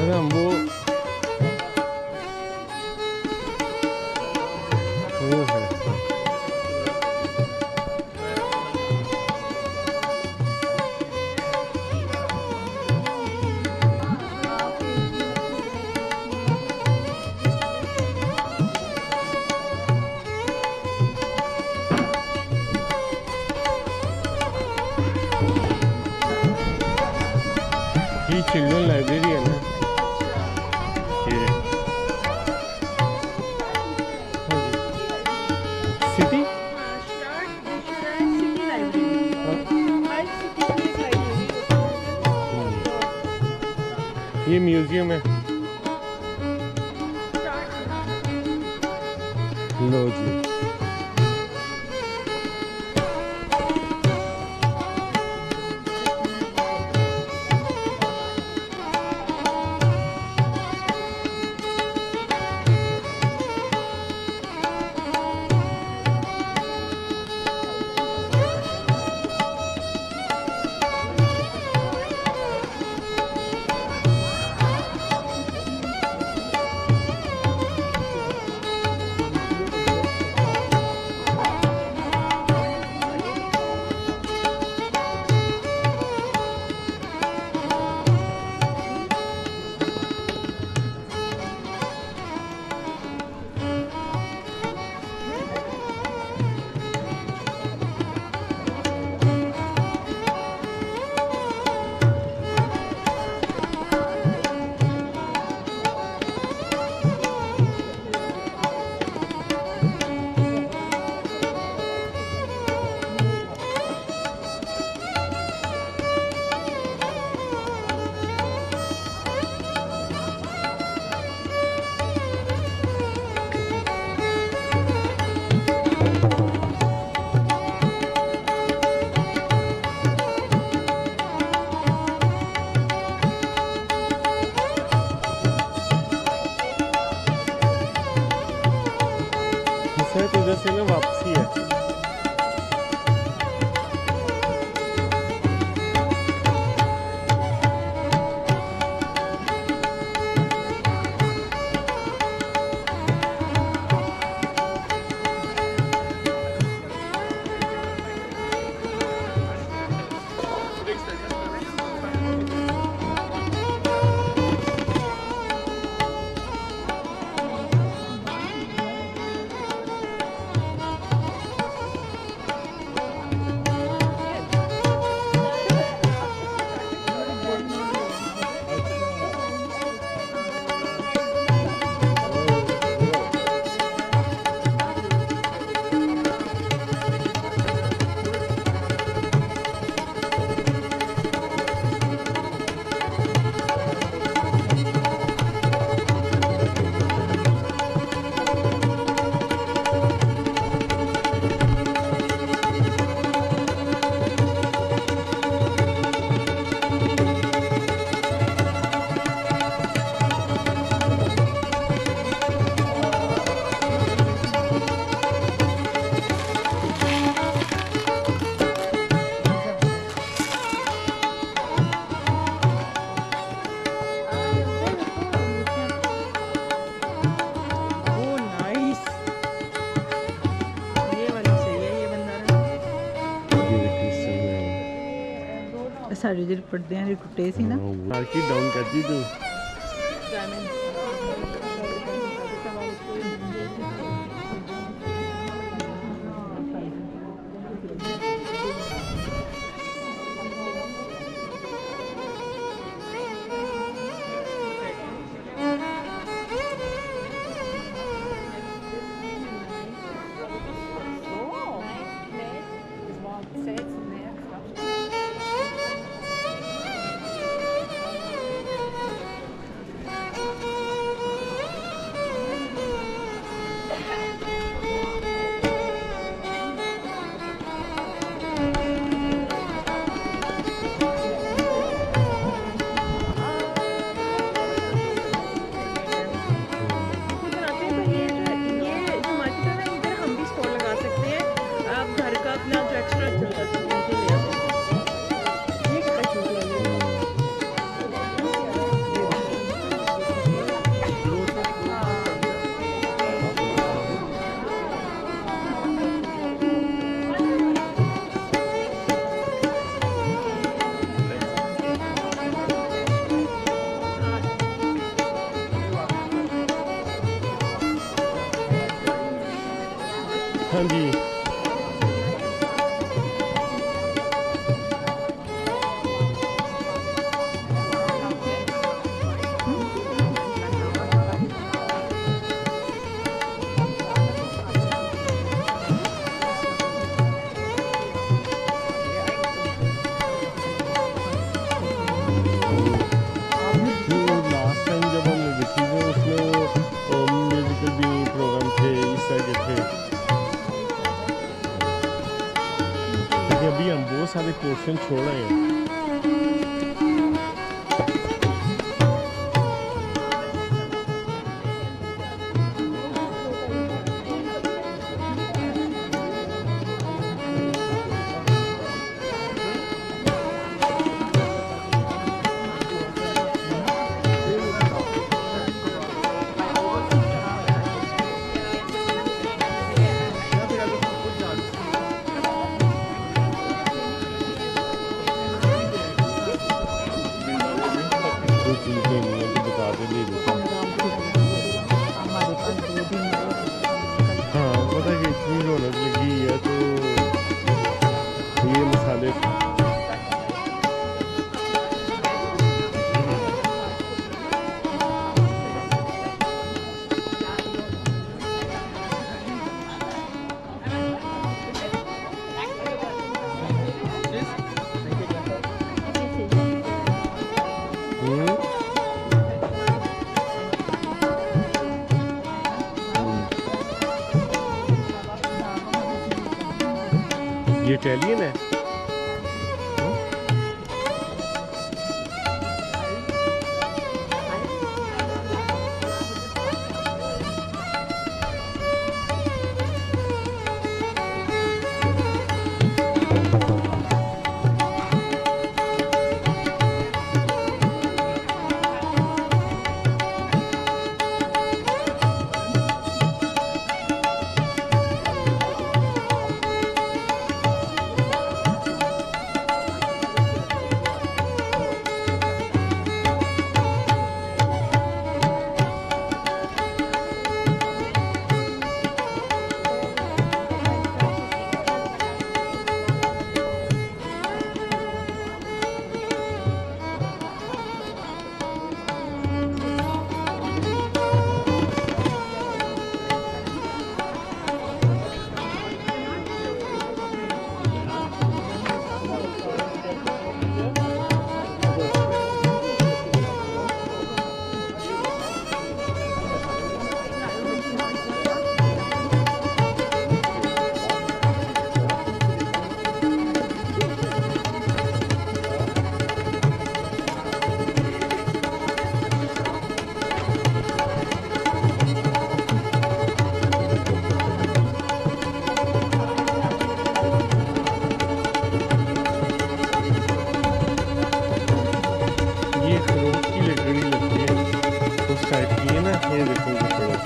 사람 뭐 ये children library है ना ये सिटी ये म्यूजियम है लो जी ਸਾਡੇ ਜਿਹੜੇ ਪਰਦਿਆਂ ਦੇ ਟੁੱਟੇ ਸੀ ਨਾ ਮਾਰਕੀਟ ਡਾਊਨ ਕਰਦੀ ਤੂੰ हाँ जी लास्ट टाइम जब हम लोग देखी थे उसमें म्यूजिकल भी प्रोग्राम थे इस साइड थे लेकिन अभी हम बहुत सारे पोर्शन छोड़ रहे हैं कोई चीज़ नहीं है तो बता दे दे दो हमारे पास 2 दिन हाँ पता है कि इतनी रौनक लगी है तो ये मसाले ये इटालियन है ये देखो ये थोड़ा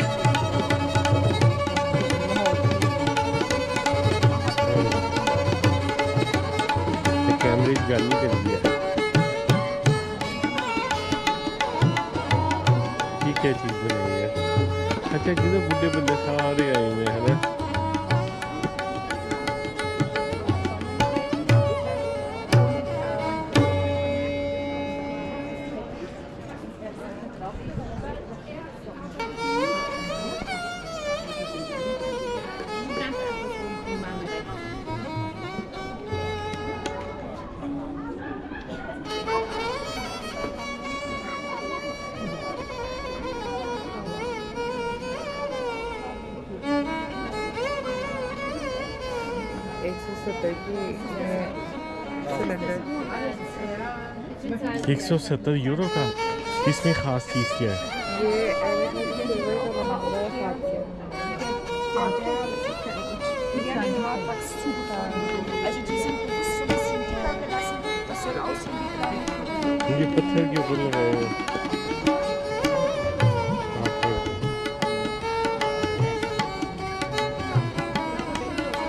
कैमरे की गल नहीं कर दिया क्या चीज़ बनाई है। अच्छा जी, तो बुढ़े बंदे सारे आए हुए हैं ना। 170 की सिलेंडर 170 यूरो का। इसमें ख़ास चीज़ क्या है? ये सिल्वर का बना हुआ है हाथ से। Also die sind bewusst so ein bisschen hergelassen. Das soll aussehen wie kleine Kugeln. ये पत्थर के ऊपर लगाए हुए हैं।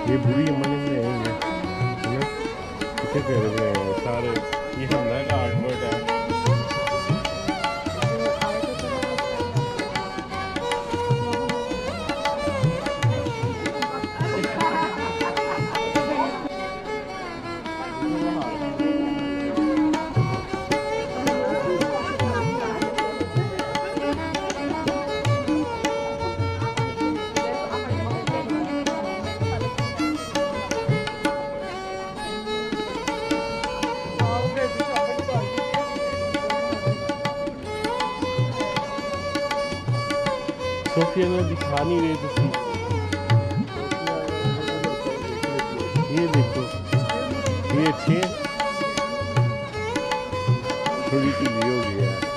ये बुरी अम्मा ने बनाए हैं, है ना? कितने प्यारे बनाए हैं सारे। ये हमदा का आर्टवर्क है। सोफिया ने दिखा नहीं रहे थे। ये देखो, ये अच्छे हैं। थोड़ी सी हो गया है।